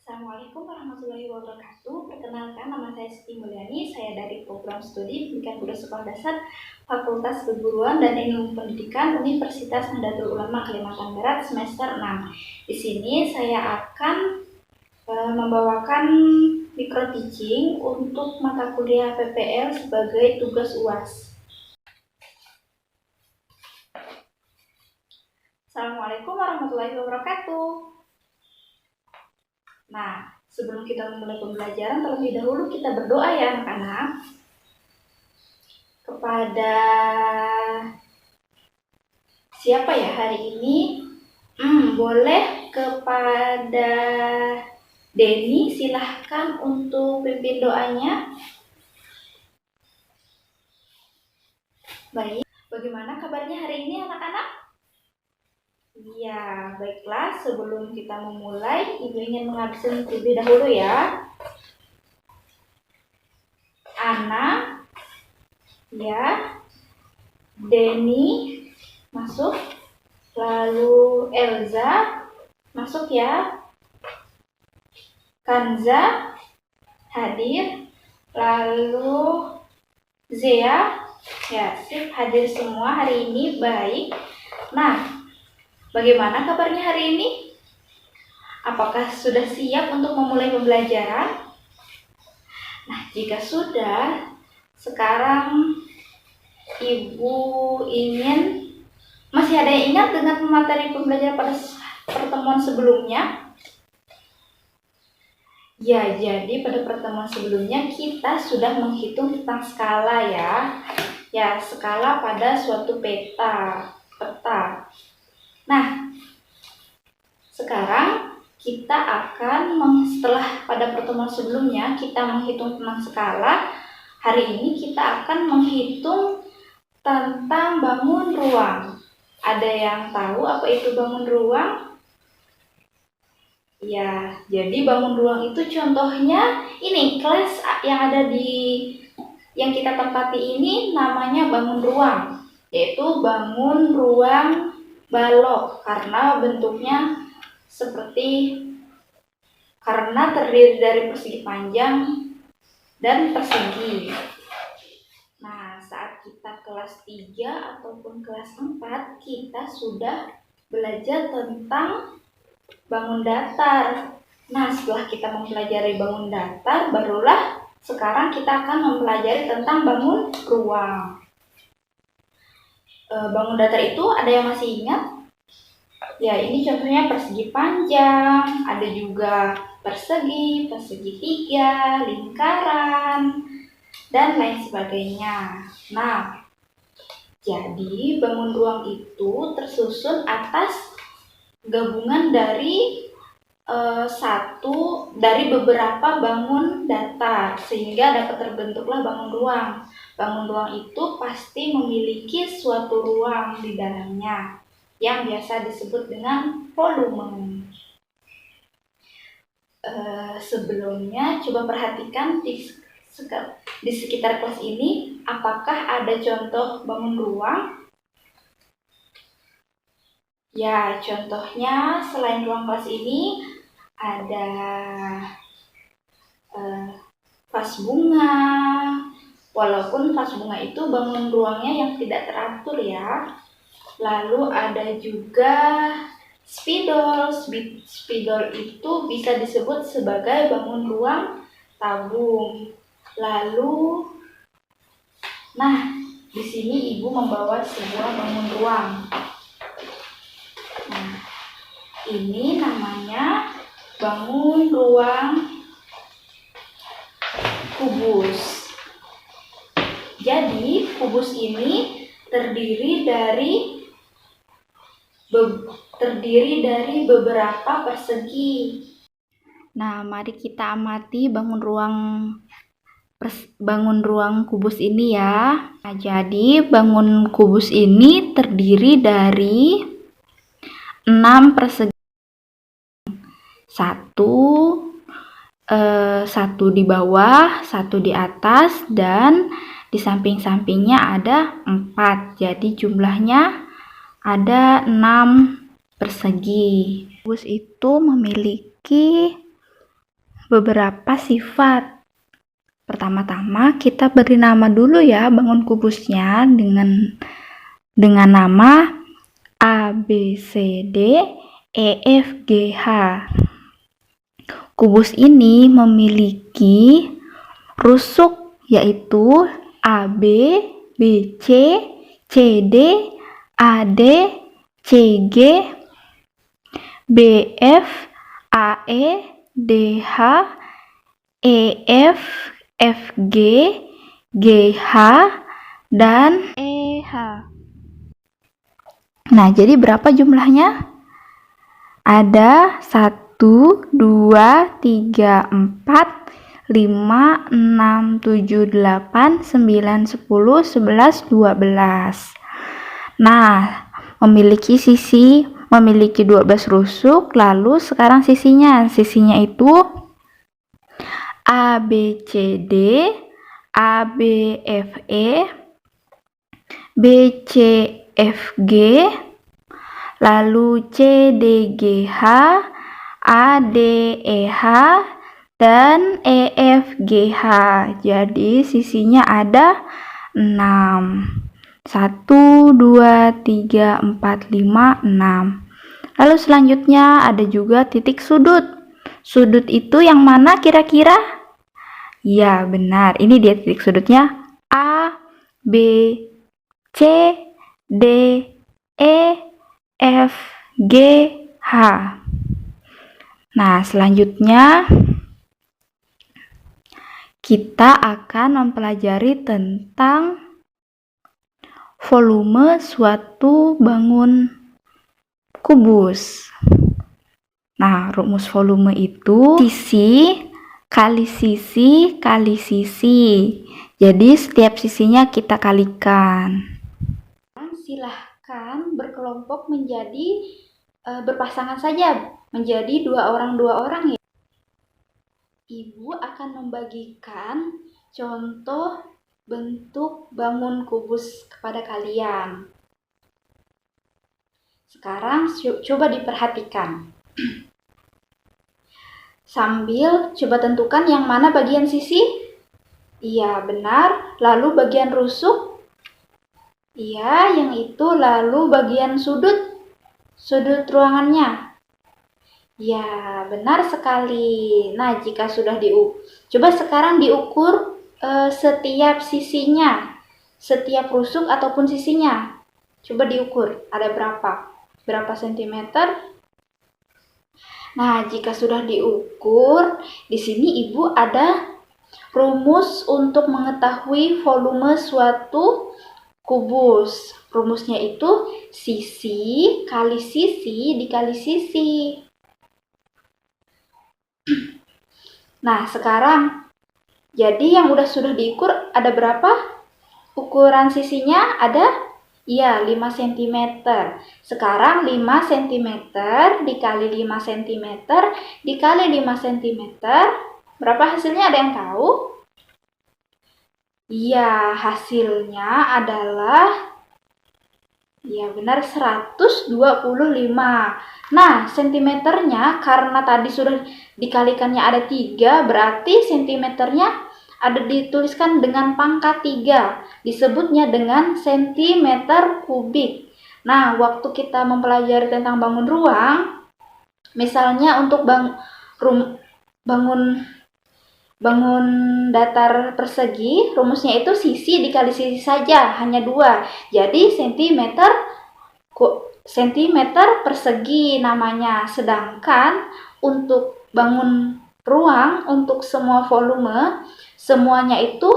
Assalamualaikum warahmatullahi wabarakatuh. Perkenalkan, nama saya Siti Mulyani. Saya dari program studi Pendidikan Budaya Sekolah Dasar Fakultas Keguruan dan Ilmu Pendidikan Universitas Nahdlatul Ulama Kalimantan Barat semester 6. Di sini saya akan membawakan micro teaching untuk mata kuliah PPL sebagai tugas UAS. Assalamualaikum warahmatullahi wabarakatuh. Nah, sebelum kita memulai pembelajaran, terlebih dahulu kita berdoa ya anak-anak. Kepada siapa ya hari ini? Boleh kepada Denny, silahkan untuk pimpin doanya. Baik, bagaimana kabarnya hari ini anak-anak? Iya, baiklah. Sebelum kita memulai, Ibu ingin mengabsen terlebih dahulu ya. Ana, ya, Denny, masuk. Lalu Elza, masuk ya. Kanza, hadir. Lalu Zea, ya, sip, hadir semua hari ini. Baik. Nah, bagaimana kabarnya hari ini? Apakah sudah siap untuk memulai pembelajaran? Nah, jika sudah, sekarang Ibu ingin, masih ada yang ingat dengan materi pembelajaran pada pertemuan sebelumnya? Ya, jadi pada pertemuan sebelumnya kita sudah menghitung tentang skala ya. Ya, skala pada suatu peta. Nah, sekarang kita akan setelah pada pertemuan sebelumnya kita menghitung tentang skala, hari ini kita akan menghitung tentang bangun ruang. Ada yang tahu apa itu bangun ruang? Ya, jadi bangun ruang itu contohnya ini kelas yang ada yang kita tempati ini namanya bangun ruang, yaitu bangun ruang balok karena bentuknya karena terdiri dari persegi panjang dan persegi. Nah, saat kita kelas 3 ataupun kelas 4, kita sudah belajar tentang bangun datar. Nah, setelah kita mempelajari bangun datar, barulah sekarang kita akan mempelajari tentang bangun ruang. Bangun datar itu ada yang masih ingat? Ya, ini contohnya persegi panjang, ada juga persegi 3, lingkaran, dan lain sebagainya. Nah, jadi bangun ruang itu tersusun atas gabungan dari beberapa bangun datar sehingga dapat terbentuklah bangun ruang. Bangun ruang itu pasti memiliki suatu ruang di dalamnya yang biasa disebut dengan volume. Sebelumnya coba perhatikan di sekitar kelas ini, apakah ada contoh bangun ruang? Ya, contohnya selain ruang kelas ini ada vas bunga. Walaupun vas bunga itu bangun ruangnya yang tidak teratur ya. Lalu ada juga spidol. Spidol itu bisa disebut sebagai bangun ruang tabung. Lalu, nah, di sini Ibu membawa sebuah bangun ruang. Nah, ini namanya bangun ruang kubus. Jadi, kubus ini terdiri dari beberapa persegi. Nah, mari kita amati bangun ruang kubus ini ya. Nah, jadi bangun kubus ini terdiri dari 6 persegi. Satu di bawah, satu di atas, dan di samping-sampingnya ada 4. Jadi jumlahnya ada 6 persegi. Kubus itu memiliki beberapa sifat. Pertama-tama kita beri nama dulu ya bangun kubusnya dengan nama A, B, C, D, E, F, G, H. Kubus ini memiliki rusuk yaitu AB, BC, CD, AD, CG, BF, AE, DH, EF, FG, GH, dan EH. Nah, jadi berapa jumlahnya? Ada 1, 2, 3, 4, 5, 6, 7, 8, 9, 10, 11, 12. Nah, memiliki 12 rusuk, lalu sekarang sisinya itu A, B, C, D, A, B, F, E, B, C, F, G, lalu C, D, G, H, A, D, E, H, dan E, F, G, H. Jadi sisinya ada 6. 1, 2, 3, 4, 5, 6. Lalu selanjutnya ada juga titik sudut. Sudut itu yang mana kira-kira? Ya, benar. Ini dia titik sudutnya. A, B, C, D, E, F, G, H. Nah, selanjutnya kita akan mempelajari tentang volume suatu bangun kubus. Nah, rumus volume itu sisi kali sisi kali sisi. Jadi setiap sisinya kita kalikan. Silahkan berkelompok menjadi berpasangan saja menjadi 2 orang ya. Ibu akan membagikan contoh bentuk bangun kubus kepada kalian. Sekarang coba diperhatikan. Sambil coba tentukan yang mana bagian sisi. Iya, benar. Lalu bagian rusuk. Iya, yang itu. Lalu bagian sudut ruangannya. Ya, benar sekali. Nah, jika sudah coba sekarang diukur setiap sisinya, setiap rusuk ataupun sisinya. Coba diukur, ada berapa sentimeter? Nah, jika sudah diukur, di sini Ibu ada rumus untuk mengetahui volume suatu kubus. Rumusnya itu sisi kali sisi dikali sisi. Nah, sekarang jadi yang sudah diukur ada berapa? Ukuran sisinya ada? Iya, 5 cm. Sekarang 5 cm dikali 5 cm dikali 5 cm. Berapa hasilnya, ada yang tahu? Iya, hasilnya adalah benar 125. Nah, sentimeternya karena tadi sudah dikalikannya ada 3, berarti sentimeternya ada dituliskan dengan pangkat 3. Disebutnya dengan sentimeter kubik. Nah, waktu kita mempelajari tentang bangun ruang, misalnya untuk bangun datar persegi, rumusnya itu sisi dikali sisi saja, hanya 2. Jadi sentimeter persegi namanya. Sedangkan untuk bangun ruang, untuk semua volume, semuanya itu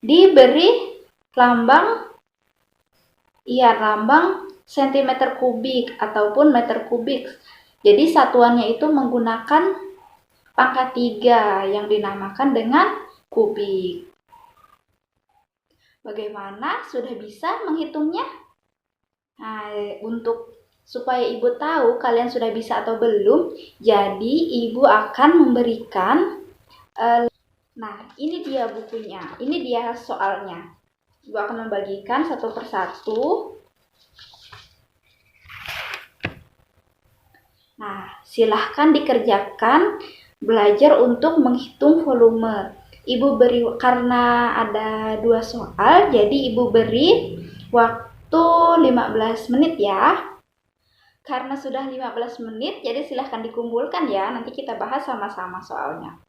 diberi lambang sentimeter kubik ataupun meter kubik. Jadi satuannya itu menggunakan pangkat 3 yang dinamakan dengan kubik. Bagaimana? Sudah bisa menghitungnya? Nah, supaya Ibu tahu kalian sudah bisa atau belum, jadi Ibu akan memberikan nah, ini dia bukunya, ini dia soalnya. Ibu akan membagikan satu persatu. Nah, silahkan dikerjakan belajar untuk menghitung volume. Ibu beri, karena ada 2 soal, jadi Ibu beri waktu 15 menit ya. Karena sudah 15 menit, jadi silahkan dikumpulkan ya. Nanti kita bahas sama-sama soalnya.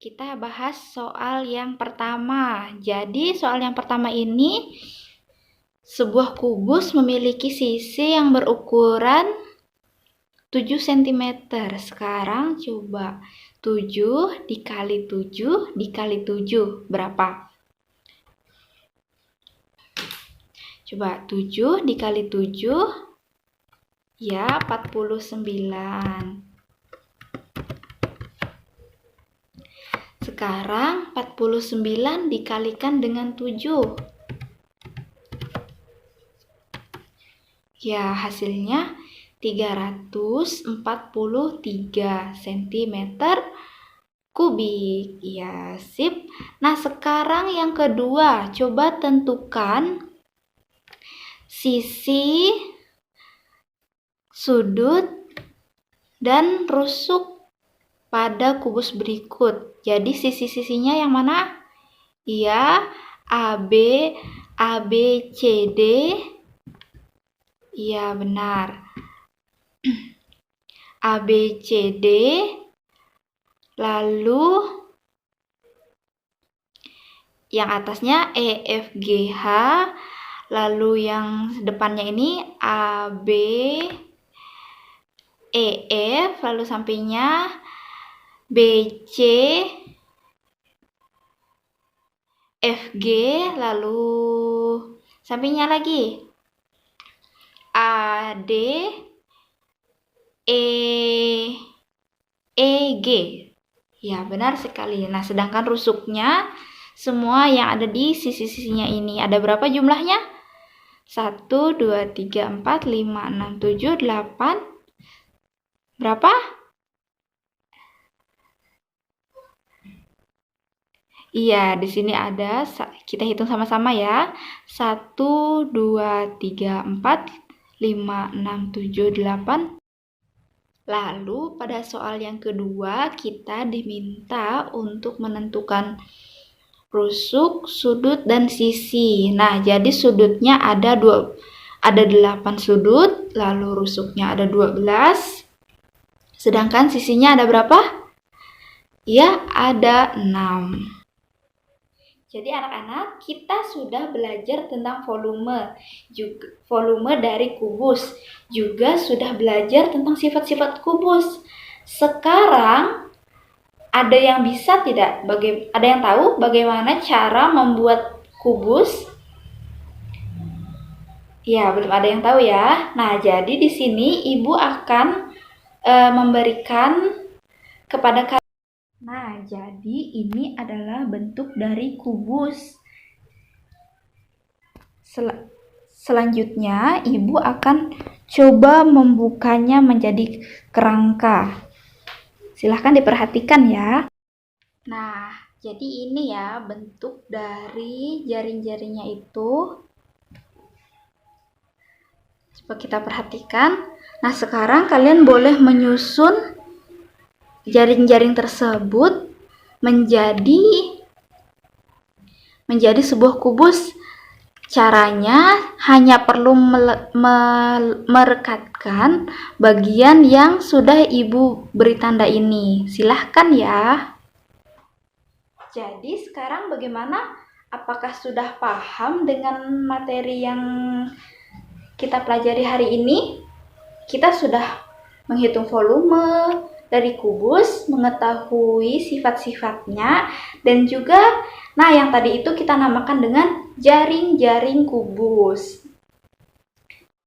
Kita bahas soal yang pertama. Jadi soal yang pertama ini, sebuah kubus memiliki sisi yang berukuran 7 cm. Sekarang coba 7 dikali 7 dikali 7 berapa? Coba 7 dikali 7 ya 49. Sekarang 49 dikalikan dengan 7. Ya, hasilnya 343 cm kubik. Ya, sip. Nah, sekarang yang kedua, coba tentukan sisi, sudut, dan rusuk pada kubus berikut. Jadi sisi-sisinya yang mana? Iya, AB, ABCD. Iya, benar. ABCD, lalu yang atasnya EFGH, lalu yang depannya ini AB, EF, lalu sampingnya BC, FG, lalu sampingnya lagi AD, EG. Ya, benar sekali. Nah, sedangkan rusuknya semua yang ada di sisi-sisinya ini ada berapa jumlahnya? 1, 2, 3, 4, 5, 6, 7, 8. Berapa? Iya, di sini ada, kita hitung sama-sama ya. 1, 2, 3, 4, 5, 6, 7, 8. Lalu pada soal yang kedua kita diminta untuk menentukan rusuk, sudut, dan sisi. Nah, jadi sudutnya ada 8 sudut, lalu rusuknya ada 12. Sedangkan sisinya ada berapa? Ya, ada 6. Jadi anak-anak, kita sudah belajar tentang volume dari kubus. Juga sudah belajar tentang sifat-sifat kubus. Sekarang ada yang bisa tidak? Ada yang tahu bagaimana cara membuat kubus? Ya, belum ada yang tahu ya. Nah, jadi di sini Ibu akan memberikan kepada kalian. Nah, jadi ini adalah bentuk dari kubus. Selanjutnya, Ibu akan coba membukanya menjadi kerangka. Silahkan diperhatikan ya. Nah, jadi ini ya bentuk dari jaring-jaringnya itu. Coba kita perhatikan. Nah, sekarang kalian boleh menyusun jaring-jaring tersebut menjadi sebuah kubus. Caranya hanya perlu merekatkan bagian yang sudah Ibu beri tanda ini. Silahkan ya. Jadi sekarang bagaimana? Apakah sudah paham dengan materi yang kita pelajari hari ini? Kita sudah menghitung volume dari kubus, mengetahui sifat-sifatnya, dan juga, nah yang tadi itu kita namakan dengan jaring-jaring kubus.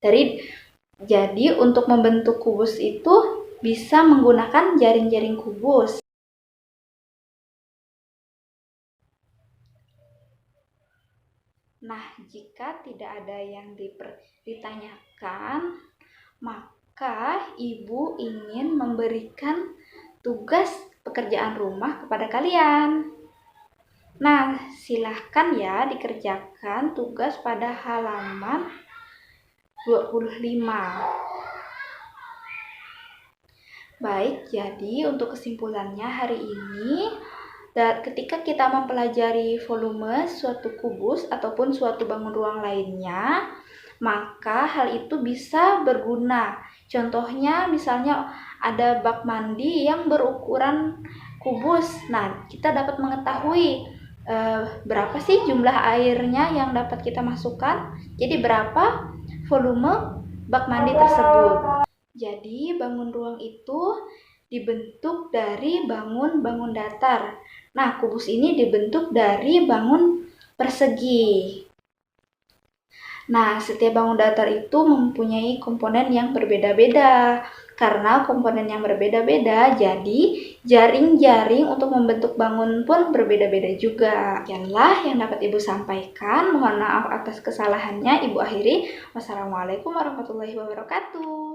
Jadi untuk membentuk kubus itu bisa menggunakan jaring-jaring kubus. Nah, jika tidak ada yang ditanyakan, maka Ibu ingin memberikan tugas pekerjaan rumah kepada kalian. Nah, silahkan ya dikerjakan tugas pada halaman 25. Baik, jadi untuk kesimpulannya hari ini, ketika kita mempelajari volume suatu kubus ataupun suatu bangun ruang lainnya, maka hal itu bisa berguna. Contohnya misalnya ada bak mandi yang berukuran kubus. Nah, kita dapat mengetahui berapa sih jumlah airnya yang dapat kita masukkan. Jadi berapa volume bak mandi tersebut. Jadi bangun ruang itu dibentuk dari bangun-bangun datar. Nah, kubus ini dibentuk dari bangun persegi. Nah, setiap bangun datar itu mempunyai komponen yang berbeda-beda. Karena komponen yang berbeda-beda, jadi jaring-jaring untuk membentuk bangun pun berbeda-beda juga. Sekianlah yang dapat Ibu sampaikan. Mohon maaf atas kesalahannya. Ibu akhiri. Wassalamualaikum warahmatullahi wabarakatuh.